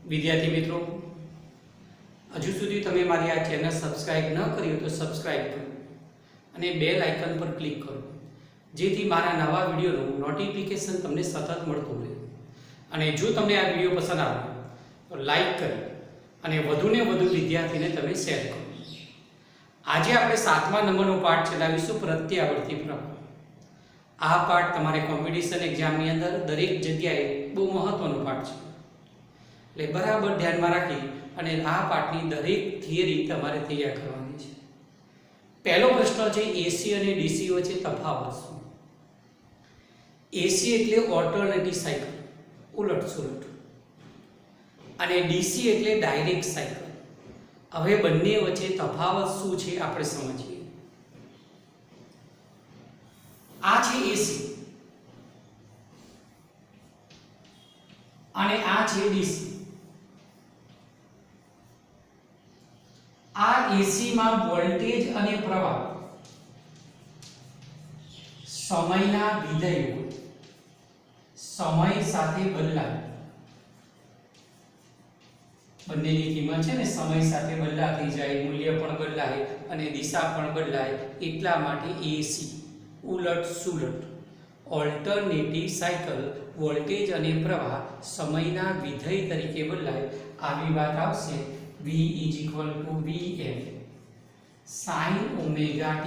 विद्यार्थी मित्रों, हजू सुधी तमे मारी आ चेनल सब्सक्राइब न करी हो तो सब्सक्राइब करो અને બેલ આઇકન પર ક્લિક કરો, જેથી મારા નવા વિડીયોનું નોટિફિકેશન તમને સતત મળતું રહે। અને જો તમને આ વિડીયો પસંદ આવે તો લાઈક કરી અને વધુને વધુ વિદ્યાર્થીને તમે શેર કરો। આજે આપણે 7મા નંબરનો પાઠ ચલાવીશું, પ્રત્યાવર્તી પ્રવાહ। આ પાઠ તમારે કોમ્પિટિશન એક્ઝામની અંદર દરેક જગ્યાએ બહુ મહત્વનો પાઠ છે, એટલે બરાબર ધ્યાનમાં રાખી અને આ પાઠની દરેક થિયરી તમારે તૈયાર કરવાની છે। પહેલો પ્રશ્ન છે, એસી અને ડીસી વચ્ચે તફાવત શું? એસી એટલે ઓલ્ટરનેટિવ સાયકલ, ઉલટ સુલટ, અને ડીસી એટલે ડાયરેક્ટ સાયકલ। હવે બંને વચ્ચે તફાવત શું છે આપણે સમજીએ। આ છે એસી અને આ છે ડીસી। આ એસી માં વોલ્ટેજ અને પ્રવાહ સમયના વિધેય હોય, સમય સાથે બદલાય। બંનેની કિંમત છે ને સમય સાથે બદલાતી જાય, મૂલ્ય પણ બદલાય અને દિશા પણ બદલાય, એટલા માટે એસી ઉલટ સુલટ ઓલ્ટરનેટિવ સાયકલ, વોલ્ટેજ અને પ્રવાહ સમયના વિધેય તરીકે બદલાય। આવી વાત આવશે V = Vm sin omega t,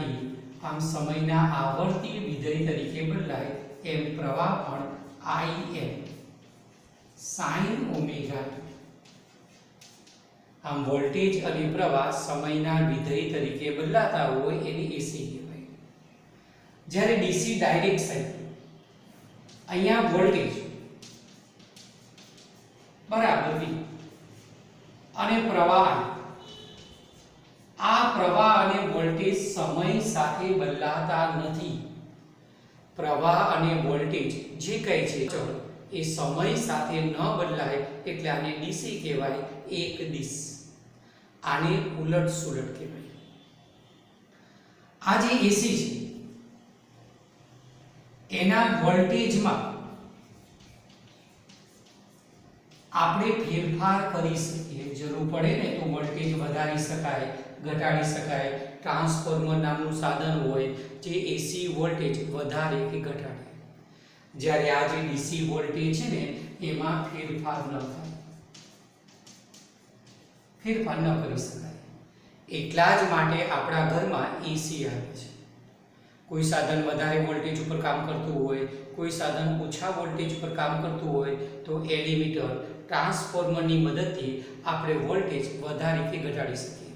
આમ સમયના આવર્તીય વિધેય તરીકે બદલાય। એમ પ્રવાહ પણ Im sin ઓમેગા t, આમ વોલ્ટેજ અને પ્રવાહ સમયના વિધેય તરીકે બદલાતા હોય એને એસી કહેવાય। જ્યારે ડીસી ડાયરેક્ટ સાયકલ, અહીંયા વોલ્ટેજ બરાબર V અને પ્રવાહ, આ પ્રવાહ અને વોલ્ટેજ સમય સાથે બદલાતા નથી। પ્રવાહ અને વોલ્ટેજ જે કહે છે એ સમય સાથે ન બદલાય એટલે આને ડીસી કહેવાય, એક દિશ। આને ઉલટ સુલટ કહેવાય। આ જે એસી છે એના વોલ્ટેજમાં આપણે ફેરફાર કરી શકીએ, જરૂર પડે ને તો વોલ્ટેજ વધારી શકાય, ઘટાડી શકાય। ટ્રાન્સફોર્મર નામનું સાધન હોય જે એસી વોલ્ટેજ વધારે કે ઘટાડે, જ્યારે આ જે ડીસી વોલ્ટેજ છે ને એમાં ફેરફાર ન થાય, ફેરફાર ન કરી શકાય। એટલા જ માટે આપણા ઘરમાં એસી આવે છે। કોઈ સાધન વધારે વોલ્ટેજ ઉપર કામ કરતું હોય, કોઈ સાધન ઓછા વોલ્ટેજ પર કામ કરતું હોય તો એલિમીટર, ટ્રાન્સફોર્મરની મદદથી આપણે વોલ્ટેજ વધારી કે ઘટાડી શકીએ,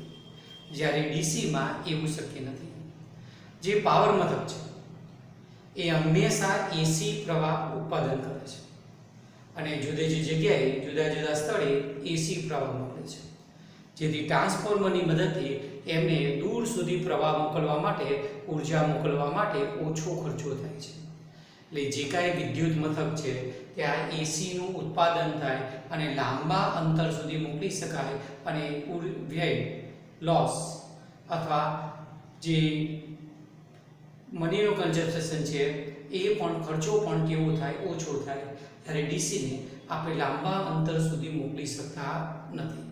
જ્યારે ડીસીમાં એવું શક્ય નથી। જે પાવર મથક છે એ હંમેશા એસી પ્રવાહ ઉત્પાદન કરે છે અને જુદી જુદી જગ્યાએ જુદા જુદા સ્થળે એસી પ્રવાહ મોકલે છે, જેથી ટ્રાન્સફોર્મરની મદદથી એમને દૂર સુધી પ્રવાહ મોકલવા માટે, ઉર્જા મોકલવા માટે ઓછો ખર્ચો થાય છે। એટલે જે કાંઈ વિદ્યુત મથક છે ત્યાં એસીનું ઉત્પાદન થાય અને લાંબા અંતર સુધી મોકલી શકાય અને વ્યય, લોસ અથવા જે મનીનો કન્ઝમ્પશન છે એ પણ, ખર્ચો પણ કેવો થાય, ઓછો થાય। ત્યારે ડીસીને આપણે લાંબા અંતર સુધી મોકલી શકતા નથી।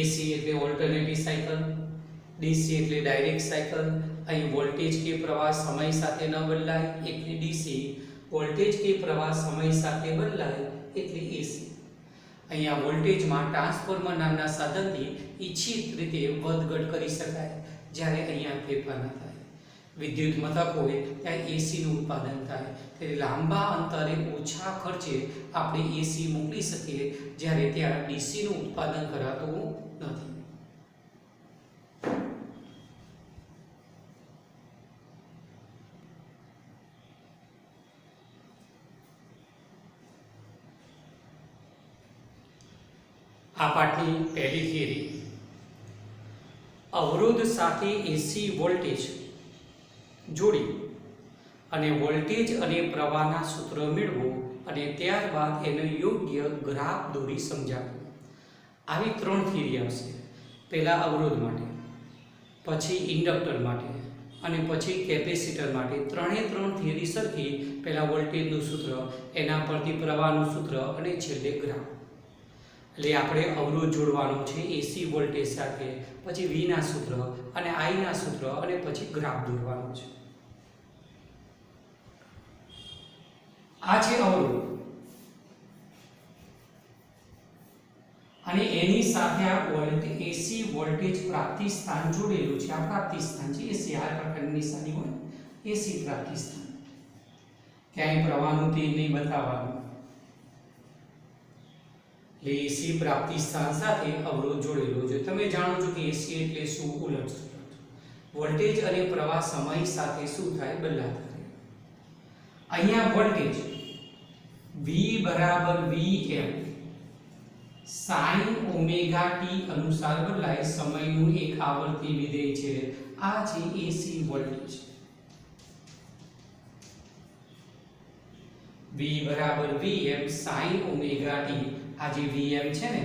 એસી એટલે ઓલ્ટરનેટિવ સાયકલ, ડીસી એટલે ડાયરેક્ટ સાયકલ। અહીં વોલ્ટેજ કે પ્રવાહ સમય સાથે ન બદલાય એટલે ડીસી, વોલ્ટેજ કે પ્રવાહ સમય સાથે બદલાય એટલે એસી। અહીંયા વોલ્ટેજમાં ટ્રાન્સફોર્મર નામના સાધનથી ઈચ્છિત રીતે વધઘટ કરી શકાય, જ્યારે અહીંયા ફેરફાર ન થાય। વિદ્યુત મથક હોય ત્યાં એસીનું ઉત્પાદન થાય, ત્યારે લાંબા અંતરે ઓછા ખર્ચે આપણે એસી મોકલી શકીએ, જ્યારે ત્યાં ડીસીનું ઉત્પાદન કરાતું નથી। આ પાઠની પહેલી થિયરી, અવરોધ સાથે એસી વોલ્ટેજ જોડી અને વોલ્ટેજ અને પ્રવાહના સૂત્ર મેળવો અને ત્યારબાદ એનો યોગ્ય ગ્રાફ દોરી સમજાવો। આવી ત્રણ થિયરી આવશે, પહેલા અવરોધ માટે, પછી ઇન્ડક્ટર માટે અને પછી કેપેસિટર માટે। ત્રણે ત્રણ થિયરી સરખી, પહેલા વોલ્ટેજનું સૂત્ર, એના પરથી પ્રવાહનું સૂત્ર અને છેલ્લે ગ્રાફ। એટલે આપણે અવરોધ જોડવાનો છે એસી વોલ્ટેજ સાથે, પછી V ના સૂત્ર અને I ના સૂત્ર અને પછી ગ્રાફ દોરવાનો છે. આ છે અવરોધ અને એની સાથે આ વોલ્ટેજ એસી વોલ્ટેજ પ્રાપ્તિ સ્થાન જોડેલું છે. આ પ્રાપ્તિ સ્થાન છે એસી, આ પ્રકારની નિશાની હોય એસી પ્રાપ્તિ સ્થાન. ક્યાંય પ્રવાહનું તેજ નહીં બતાવવાનું. એટલે એસી પ્રાપ્તિ સ્થાન સાથે અવરોધ જોડેલો છે. તમે જાણો છો કે એસી એટલે શું? ઉલટ સૂત્ર. વોલ્ટેજ અને પ્રવાહ સમય સાથે શું થાય? બદલાતા રહે. અહીંયા વોલ્ટેજ V બરાબર Vm sin ઓમેગા t અનુસાર બદલાય. સમયનું એક આવર્તી વિધેય છે. આ છે એસી વોલ્ટેજ. V બરાબર Vm sin ઓમેગા t. આ જે Vm છે ને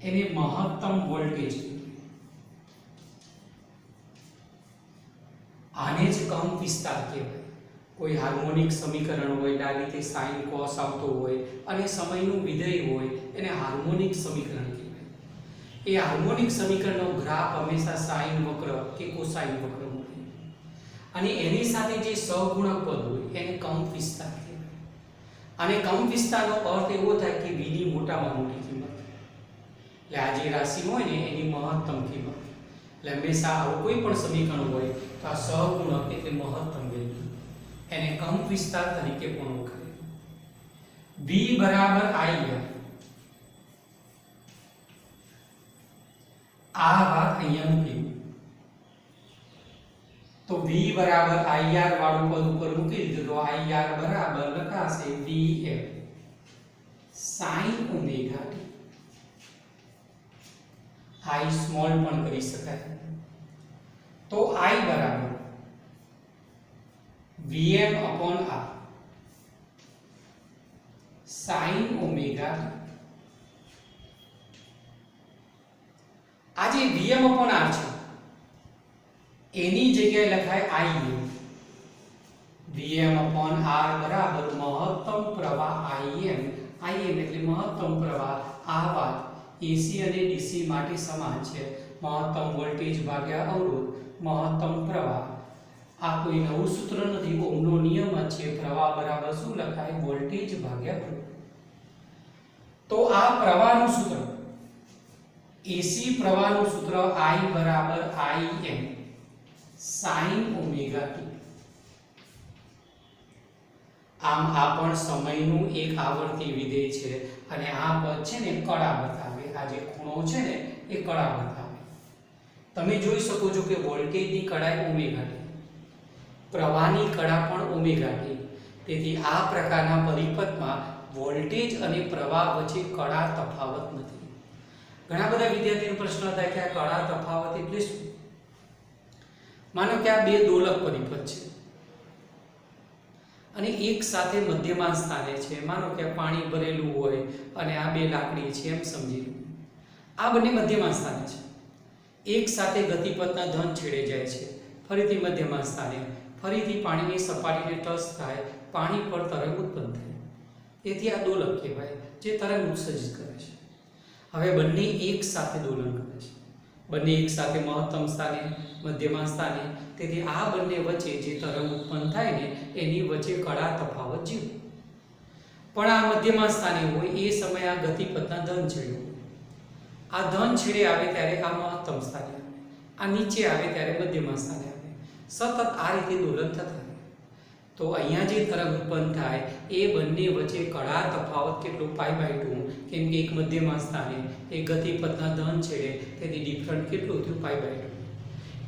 એને મહત્તમ વોલ્ટેજ, આને જ કંપ વિસ્તાર કહેવાય. કોઈ હાર્મોનિક સમીકરણ હોય, ડાબી તે સાઇન કોસ આવતો હોય અને સમયનું વિધેય હોય, એને હાર્મોનિક સમીકરણ કહેવાય. એ હાર્મોનિક સમીકરણનો ગ્રાફ હંમેશા સાઇન વક્ર કે કોસાઇન વક્ર મળે અને એની સાથે જે સહગુણક પદ હોય એને કંપ વિસ્તાર કહેવાય. અને કંપ વિસ્તારનો અર્થ એવો થાય કે V ની મોટામાં મોટી કિંમત. એટલે આ જે રાશિ હોય ને એની મહત્તમ કિંમત. એટલે હંમેશા આવું કોઈ પણ સમીકરણ હોય તો આ સહગુણક એટલે મહત્તમ વેલ્યુ, એને કંપ વિસ્તાર તરીકે પણ ઓળખાય. V બરાબર IR. આ વાત અહીંયા મૂકી તો V બરાબર IR વાળું પદ ઉપર મૂકી દીધું તો IR બરાબર લખાશે Vm sin omega t. I small પણ કરી શકાય. તો I બરાબર Vm upon R sin omega t. આ જે Vm upon R છે એની જગ્યાએ લખાય Im. Vm upon R બરાબર મહત્તમ પ્રવાહ Im. Im એટલે મહત્તમ પ્રવાહ. આ વાત AC અને DC માટે સમાન છે. મહત્તમ વોલ્ટેજ ભાગ્યા અવરોધ, મહત્તમ પ્રવાહ. આ કોઈ નવું સૂત્ર નથી, ઓહમનો નિયમ જ છે. પ્રવાહ બરાબર શું લખાય? વોલ્ટેજ ભાગ્યા અવરોધ. તો આ પ્રવાહનું સૂત્ર, AC પ્રવાહનું સૂત્ર I બરાબર Im sin ઓમેગા t. આમ આ પણ સમયનું એક આવર્તી વિધેય છે અને આ પદ છે ને કળા બતાવે. આ જે ખૂણો છે ને એ કળા બતાવે. તમે જોઈ શકો છો કે વોલ્ટેજની કળા ઓમેગા t, પ્રવાહની કળા પણ ઓમેગા t. તેથી આ પ્રકારના પરિપથમાં વોલ્ટેજ અને પ્રવાહ વચ્ચે કળા તફાવત નથી. ઘણા બધા વિદ્યાર્થીઓનો પ્રશ્ન થાય કે આ કળા તફાવત એટલે શું? માનો કે આ બે દોલક પરિપથ છે અને એક સાથે મધ્યમાન સ્થાને છે. માનો કે પાણી ભરેલું હોય અને આ બે લાકડી છે એમ સમજી લો. આ બંને મધ્યમાન સ્થાને છે. એક સાથે ગતિપથના ધન છેડે જાય છે, ફરીથી મધ્યમાન સ્થાને, ફરીથી પાણીની સપાટીને ટચ થાય, પાણી પર તરંગ ઉત્પન્ન થાય. તેથી આ દોલક કહેવાય, જે તરંગ ઉત્સર્જિત કરે છે. હવે બંને એક સાથે દોલન કરે છે, બંને એક સાથે મહત્તમ સ્થાને, મધ્યમાન સ્થાને. તેથી આ બંને વચ્ચે જે તરંગ ઉત્પન્ન થાય ને એની વચ્ચે કળા તફાવત જીવ. પણ આ મધ્યમાન સ્થાને હોય એ સમયે આ ગતિપથના ધન છેડે હોય. આ ધન છેડે આવે ત્યારે આ મહત્તમ સ્થાને આવે, આ નીચે આવે ત્યારે મધ્યમાન સ્થાને આવે. સતત આ રીતે દોલન થતા રહે. તો અહીંયા જે તરંગ ઉત્પન્ન થાય એ બંને વચ્ચે કળા તફાવત કેટલો? π/2. કેમ કે એક મધ્યમાન સ્થાને, એક ગતિપથના ધન છેડે, તેથી ડિફરન્ટ કેટલું થયું? π/2.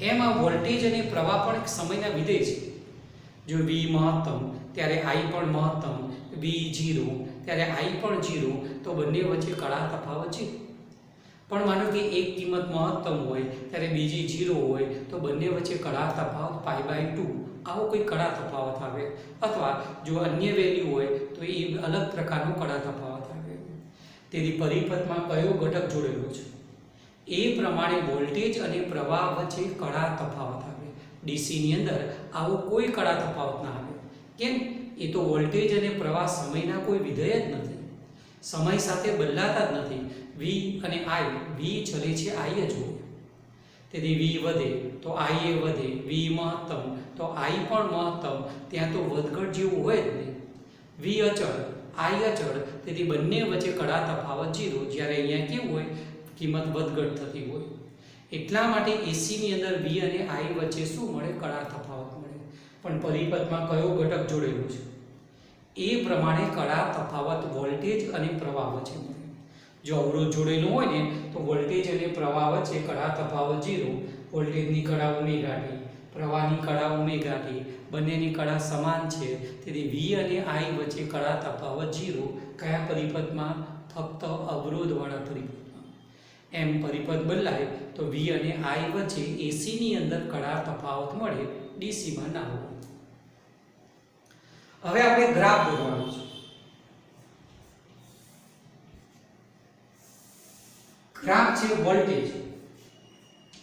એમ આ વોલ્ટેજ અને પ્રવાહ પણ એક સમયના વિધેય છે. જો V મહત્તમ ત્યારે I પણ મહત્તમ, V 0 ત્યારે I પણ 0, તો બંને વચ્ચે કળા તફાવત છે. પણ માનો કે એક કિંમત મહત્તમ હોય ત્યારે બીજી 0 હોય, તો બંને વચ્ચે કળા તફાવત π/2. આવો કોઈ કળા તફાવત આવે. અથવા જો અન્ય વેલ્યુ હોય તો એ અલગ પ્રકારનો કળા તફાવત આવે. તેથી પરિપથમાં કયો ઘટક જોડેલો છે એ પ્રમાણે વોલ્ટેજ અને પ્રવાહ વચ્ચે કળા તફાવત આવે. DC ની અંદર આવો કોઈ કળા તફાવત ના આવે. કેમ? એ તો વોલ્ટેજ અને પ્રવાહ સમયના કોઈ વિધેય જ નથી. સમય સાથે બદલાતા જ નથી. v અને i, v ચલે છે, i જ હોય. તેથી v વધે તો i એ વધે, v મહત્તમ તો i પણ મહત્તમ. ત્યાં તો વધઘટ જેવું હોય જ નહીં. v અચળ, i અચળ, તેથી બંને વચ્ચે કડા તફાવત 0. જ્યારે અહીંયા કેવું હોય, કિંમત વધઘટ થતી હોય. એટલા માટે એસી ની અંદર v અને i વચ્ચે શું મળે? કડા તફાવત મળે. પણ પરિપથમાં કયો ઘટક જોડેલો છે? એ પ્રમાણે કડા તફાવત વોલ્ટેજ અને પ્રવાહ વચ્ચે મળે. જો અવરોધ જોડેલો હોય ને તો વોલ્ટેજ અને પ્રવાહ વચ્ચે કડા તફાવત 0. વોલ્ટેજની કડા ઓમેગા t, પ્રવાહની કડા ઓમેગા t, બંનેની કડા સમાન છે. તેથી v અને i વચ્ચે કડા તફાવત 0. કયા પરિપથમાં? ફક્ત અવરોધવાળા પરિપથમાં. એમ પરિપથ બદલાય તો v અને i વચ્ચે એસી ની અંદર કડા તફાવત મળે, ડીસી માં ના હોય. હવે આપણે ગ્રાફ દોરવાનો છે. ગ્રાફ છે વોલ્ટેજ,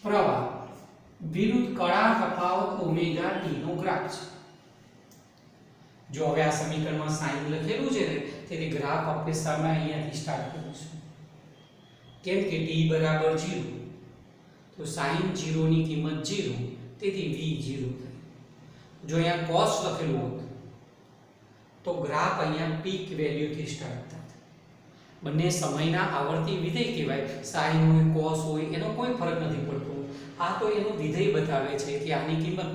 પ્રવાહ વિરુદ્ધ કડા તફાવત ઓમેગા t નો ગ્રાફ છે. જો હવે આ સમીકરણમાં સાઈન લખેલું છે ને, તેથી ગ્રાફ આપણે સામે અહીંયાથી સ્ટાર્ટ કરીશું. કેમ કે t બરાબર 0, તો sin 0 ની કિંમત 0, તેથી v 0 થાય. જો અહીંયા cos લખેલું હોત તો ગ્રાફ અહીંયા પીક વેલ્યુથી સ્ટાર્ટ થાય. બંને સમયના આવર્તી વિધેય કહેવાય. sin હોય, cos હોય, એનો કોઈ ફરક નથી પડતો. આ તો એનું વિધેય બતાવે છે કે આની કિંમત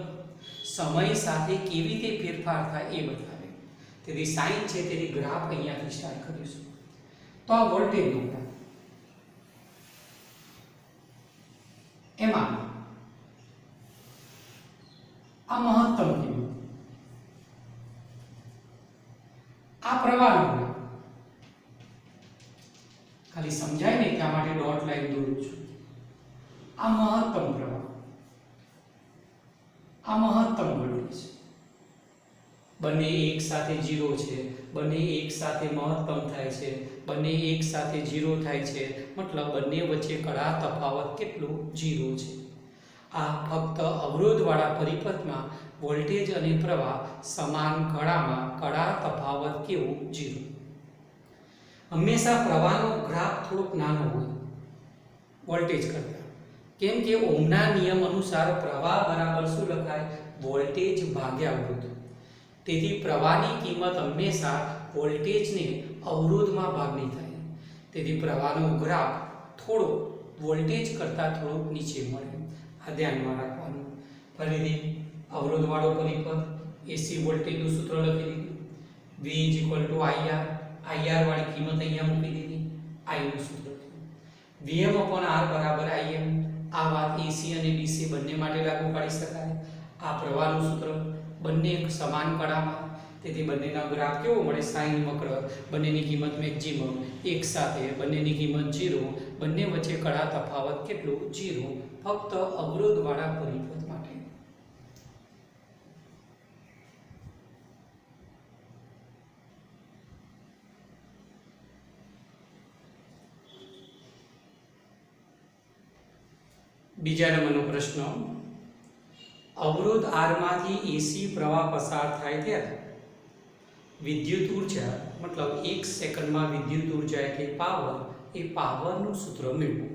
સમય સાથે કેવી રીતે ફેરફાર થાય એ બતાવે. તેથી sin છે, તેથી ગ્રાફ અહીંયાથી સ્ટાર્ટ કરીશું. તો આ વોલ્ટેજનો ગ્રાફ, એમાં આ મહત્તમ કિંમત, આ પ્રવાહનો ગ્રાફ. ખાલી સમજાય ને એટલા માટે ડોટ લાઈન દોરું છું. આ મહત્તમ પ્રવાહ, આ મહત્તમ વોલ્ટેજ. બંને એક સાથે 0 છે, બંને એક સાથે મહત્તમ થાય છે, બંને એક સાથે 0 થાય છે. મતલબ બંને વચ્ચે કડા તફાવત કેટલું? 0 છે. આ ફક્ત અવરોધવાળા પરિપથમાં વોલ્ટેજ અને પ્રવાહ સમાન કડામાં કડા તફાવત કેવું? 0. હંમેશા પ્રવાહનો ગ્રાફ થોડોક નાનો હોય વોલ્ટેજ કરતા. કેમ કે ઓહમના નિયમ અનુસાર પ્રવાહ બરાબર શું લખાય? વોલ્ટેજ ભાગ્યા અવરોધ. તેથી પ્રવાહની કિંમત હંમેશા વોલ્ટેજને અવરોધમાં ભાગની થાય. તેથી પ્રવાહનો ગ્રાફ થોડો વોલ્ટેજ કરતાં થોડોક નીચે મળે. આ ધ્યાનમાં રાખવાનું. ફરીથી અવરોધવાળો પરિપથ, એસી વોલ્ટેજનું સૂત્ર લખી દીધું. V IR, IR વાળી કિંમત અહીંયા મૂકી દીધી. I નું સૂત્ર Vm/R બરાબર Im. આ વાત AC અને DC બંને માટે લાગુ પાડી શકાય. આ પ્રવાહનું સૂત્ર, બંને સમાન કડામાં, તેથી બંનેનો ગ્રાફ કેવો મળે? sin વક્ર. બંનેની કિંમત મેક્સિમમ એક સાથે, બંનેની કિંમત 0. બંને વચ્ચે કડા તફાવત કેટલું? 0. ફક્ત અવરોધવાળા પરિપથ માટે. બીજા નંબરનો પ્રશ્ન, અવરોધ R માંથી એસી પ્રવાહ પસાર થાય ત્યારે વિદ્યુત ઉર્જા, મતલબ 1 સેકન્ડમાં વિદ્યુત ઉર્જા એટલે પાવર, એ પાવરનું સૂત્ર મેળવો.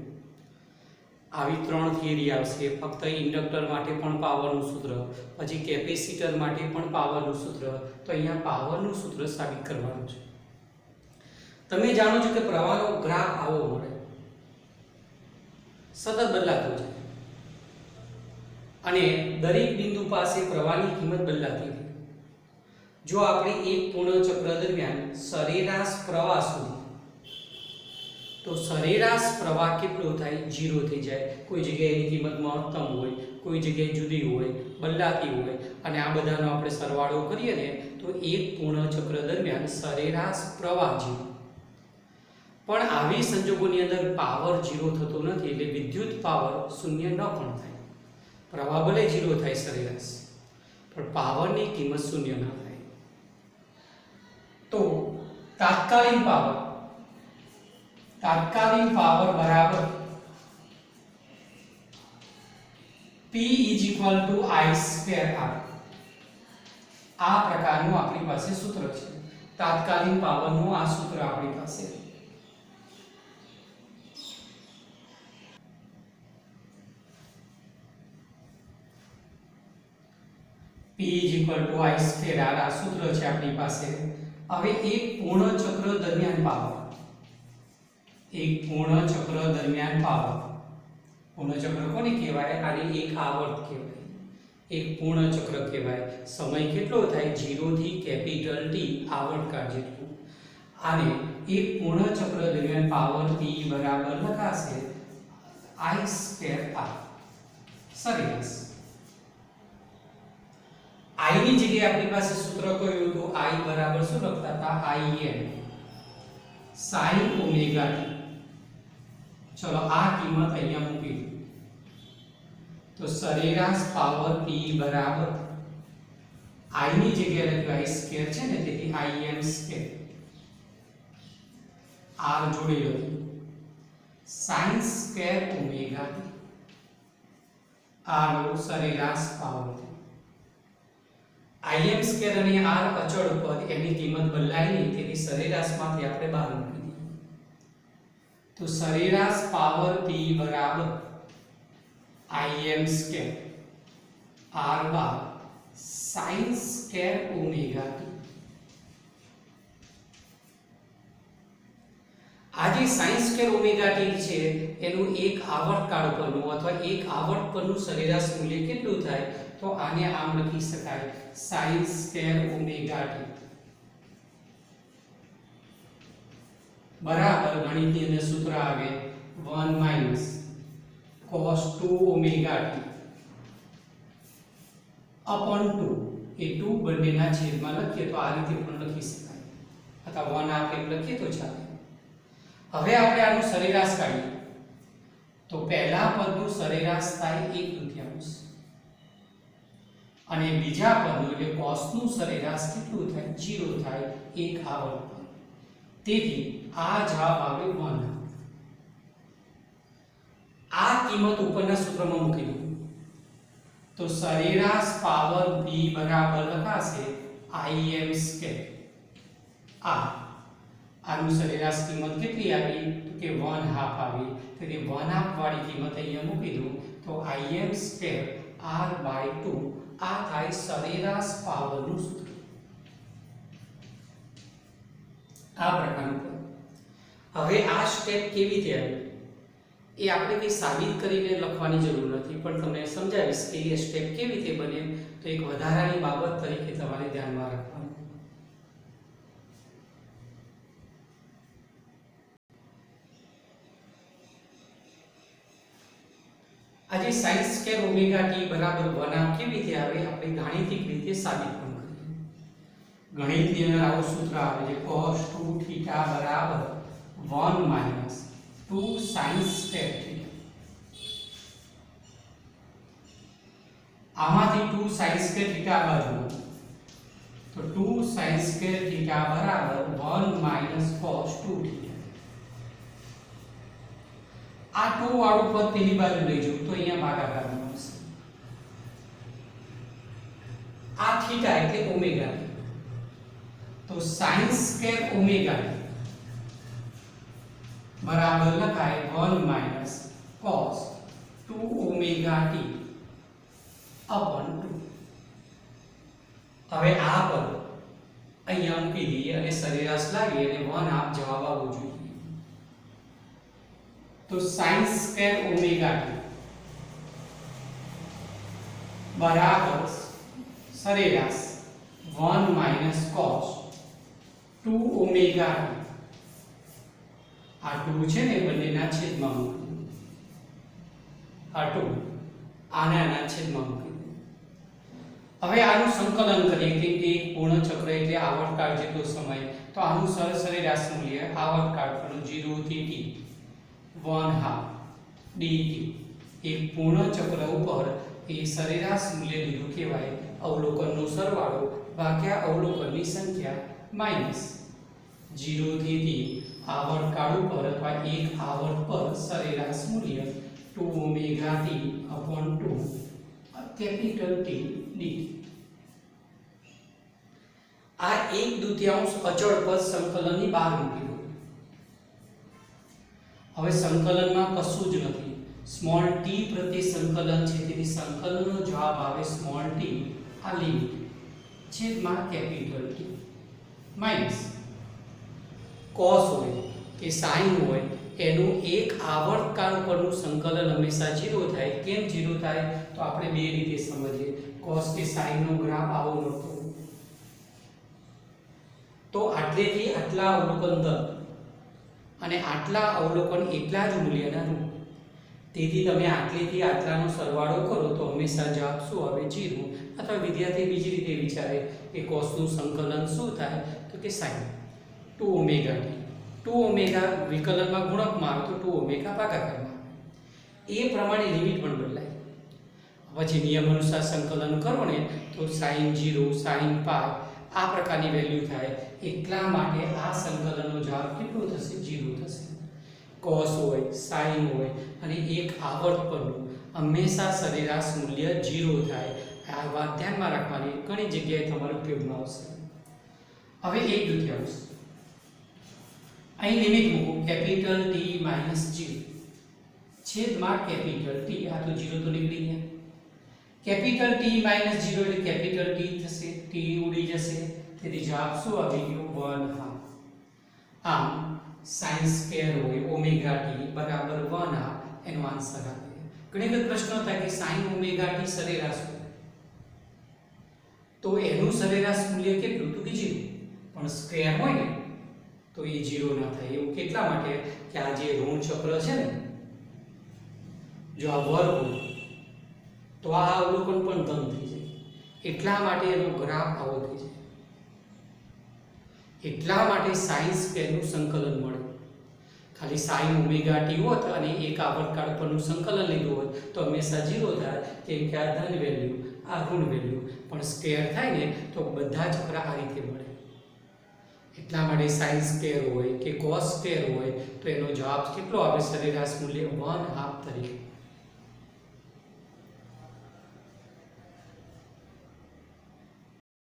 આવી 3 થિયરી આવશે. ફક્ત ઇન્ડક્ટર માટે પણ પાવરનું સૂત્ર, પછી કેપેસિટર માટે પણ પાવરનું સૂત્ર. તો અહીંયા પાવરનું સૂત્ર સાબિત કરવાનું છે. તમે જાણો છો કે પ્રવાહનો ગ્રાફ આવો મળે, સતત બદલાતો જાય અને દરેક બિંદુ પાસે પ્રવાહની કિંમત બદલાતી રહે. જો આપણે એક પૂર્ણ ચક્ર દરમિયાન સરેરાશ પ્રવાહ શોધીએ તો સરેરાશ પ્રવાહ કેટલો થાય? 0 થઈ જાય. કોઈ જગ્યાએ એની કિંમત મહત્તમ હોય, કોઈ જગ્યાએ જુદી હોય, બદલાતી હોય, અને આ બધાનો આપણે સરવાળો કરીએ ને તો એક પૂર્ણ ચક્ર દરમિયાન સરેરાશ પ્રવાહ 0. પણ આવી સંજોગોની અંદર પાવર 0 થતો નથી, એટલે વિદ્યુત પાવર 0 ન પણ થાય. પ્રવાહ ભલે 0 થાય સરેરાશ, પણ પાવરની કિંમત 0 ના થાય. તો તાત્કાલિક પાવર બરાબર P = I²R. આ પ્રકારનું આપણી પાસે સૂત્ર છે. તાત્કાલિક પાવરનું આ સૂત્ર આપણી પાસે P = I² આ સૂત્ર છે આપણી પાસે. હવે એક પૂર્ણ ચક્ર દરમિયાન પાવર, પૂર્ણ ચક્ર કોને કહેવાય? આને એક આવર્ત કહેવાય, એક પૂર્ણ ચક્ર કહેવાય. સમય કેટલો થાય? 0 થી T આવર્તકાળ જેટલું. આને એક પૂર્ણ ચક્ર દરમિયાન પાવર P બરાબર લખાશે I² સરેરાશ. I ની જગ્યાએ આપણી પાસે સૂત્ર કયું હતું? I બરાબર શું લખતા હતા? Im sin omega t. ચલો આ કિંમત અહીંયા મૂકી દો. તો સરેરાશ પાવર P બરાબર I ની જગ્યાએ લખ્યું I² છે ને, તેથી Im². R જોડી લો. sin² ઓમેગા t આ લો સરેરાશ પાવર. Im² અને R અચળ પદ, એની કિંમત બદલાય નહીં, તેથી સરેરાશમાંથી આપણે બહાર મૂકી દઈએ. તો સરેરાશ પાવર P બરાબર Im² R બાર sin² ઓમેગા t. આ જે sin² ઓમેગા t છે એનું એક આવર્તકાળ પરનું અથવા એક આવર્ત પરનું સરેરાશ મૂલ્ય કેટલું થાય? તો આને આમ લખી શકાય sin² ઓમેગા t બરાબર ગણિતની અંદર સૂત્ર આવે 1 - cos 2 ઓમેગા t upon 2. એ 2 બંનેના છેદમાં લખીએ તો આ રીતે પણ લખી શકાય, અથવા 1 આપણે લખીએ તો ચાલે. હવે આપણે આનું સરેરાશ કાઢીએ તો પહેલા પદનું સરેરાશ થાય 1/2 અને બીજા પદનું એટલે cos નું સરેરાશ કેટલું થાય? 0 થાય, એક આવર્ત પર. તેથી આ જવાબ આવે 1. આ કિંમત ઉપરના સૂત્રમાં મૂકી દો તો સરેરાશ પાવર P બરાબર લખાશે Im². આનું સરેરાશ કિંમત કેટલી આવી? તો કે 1/2 આવી. તેથી 1/2 વાળી કિંમત અહીંયા મૂકી દો તો Im² R/2 આ થાય સરેરાશ પાવરનું સૂત્ર. આ પ્રકારનું. હવે આ સ્ટેપ કેવી રીતે આવે એ આપણે કંઈ સાબિત કરીને લખવાની જરૂર નથી, પણ તમને સમજાવીશ કે એ સ્ટેપ કેવી રીતે બને. તો એક વધારાની બાબત તરીકે તમારે ધ્યાનમાં રાખવાનું. આજે sin² ઓમેગા t બરાબર 1/2 કેવી રીતે આવે? આપણે ગાણિતિક રીતે સાબિત પણ કરીએ. ગણિતની અંદર આવું સૂત્ર આવે છે cos 2 થીટા બરાબર 1 - 2 sin² થીટા. આમાંથી 2 sin² થીટા બાજુ તો 2 sin² થીટા બરાબર 1 - cos 2 થીટા. આ 2 વાળું પદ પેલી બાજુ લઈ જાઉં તો અહીંયા ભાગાકાર મળશે. આ થીટા એટલે ઓમેગા તો sin² ઓમેગા બરાબર લખાય 1 - cos 2 ઓમેગા t upon 2. હવે આ પદ અહીંયા મૂકી દઈએ અને સરેરાશ લાવીએ અને 1/2 જવાબ આવવો જોઈએ. તો sin² ઓમેગા t બરાબર સરેરાશ 1 - cos 2 ઓમેગા t. આ 2 છે ને બંનેના છેદમાં મૂકી દો. આ 2 આના છેદમાં મૂકી દો. હવે આનું સંકલન કરીએ કે એક પૂર્ણ ચક્ર એટલે આવર્તકાળ જેટલો સમય, તો આનું સરેરાશ મૂલ્ય આવર્તકાળ પરનું 0 થી t 1/2 dt. એક પૂર્ણ ચક્ર ઉપર એ સરેરાશ મૂલ્ય લીધું કહેવાય અવલોકનનો સરવાળો ભાગ્યા અવલોકનની સંખ્યા માઈનસ 0 થી t આવર્તકાળ ઉપર અથવા એક આવર્ત પર સરેરાશ મૂલ્ય 2 omega t upon 2 capital T dt. આ 1/2 અચળ પદ સંકલનની બહાર મૂકી દો. હવે સંકલનમાં કશું જ નથી, સ્મોલ t પ્રત્યે સંકલન છે, તેથી સંકલનનો જવાબ આવે સ્મોલ t આ લિમિટ છેદમાં કેપિટલ T માઈનસ cos હોય કે sin હોય એનું એક આવર્તકાળ પરનું સંકલન હંમેશા 0 થાય. કેમ 0 થાય તો આપણે બે રીતે સમજીએ. cos કે sin નો ગ્રાફ આવો મળતો તો આટલેથી આટલા અવલોકન દર અને આટલા અવલોકન એટલા જ મૂલ્યના રૂપ. તેથી તમે આટલેથી આટલાનો સરવાળો કરો તો હંમેશા જવાબ શું આવે 0. અથવા વિદ્યાર્થી બીજી રીતે વિચારે કે cos નું સંકલન શું થાય તો કે sin 2 ઓમેગા t. 2 ઓમેગા વિકલનમાં ગુણકમાં આવે તો 2 ઓમેગા ભાગાકારમાં આવે. એ પ્રમાણે લિમિટ પણ બદલાય. પછી નિયમ અનુસાર સંકલન કરો ને તો sin 0 sin pi આ પ્રકારની વેલ્યુ થાય. એટલા માટે આ સંકલનનો જવાબ કેટલો થશે 0 થશે. cos હોય sin હોય અને એક આવર્ત પરનું હંમેશા સરેરાશ મૂલ્ય 0 થાય. આ વાત ધ્યાનમાં રાખવાની, ઘણી જગ્યાએ તમારા ઉપયોગમાં આવશે. હવે 1/2 અહીં લિમિટ મૂકો કેપિટલ T માઈનસ 0 છેદમાં કેપિટલ T. આ તો 0 તો નીકળી ગયા. કેપિટલ T માઈનસ 0 એટલે કેપિટલ T થશે, T ઉડી જશે, તેથી જવાબ શું આવી ગયો 1/2. આમ sin સ્ક્વેર હોય ઓમેગા t બરાબર 1/2 એનો આન્સર આવે. ઘણી વખત પ્રશ્ન થાય કે sin ઓમેગા t સરેરાશ હોય તો એનું સરેરાશ મૂલ્ય કેટલું તો કે 0, પણ સ્ક્વેર હોય ને તો એ 0 ના થાય. એવું કેટલા માટે કે આ જે ઋણ ચક્ર છે ને, જો આ વર્ગ હોય તો આ અવલોકન પણ ધન થઈ જાય. એટલા માટે એનો ગ્રાફ આવો થઈ જાય. એટલા માટે sin સ્ક્વેરનું સંકલન મળે. ખાલી sin ઓમેગા t હોત અને એક આવર્તકાળ પરનું સંકલન લીધું હોત તો હંમેશા 0 થાય, કેમ કે આ ધન વેલ્યુ આ ઋણ વેલ્યુ. પણ સ્ક્વેર થાય ને તો બધા ચક્ર આ રીતે મળે. એટલા માટે sin સ્ક્વેર હોય કે cos સ્ક્વેર હોય તો એનો જવાબ કેટલો આવે સરેરાશ મૂલ્ય 1/2 તરીકે.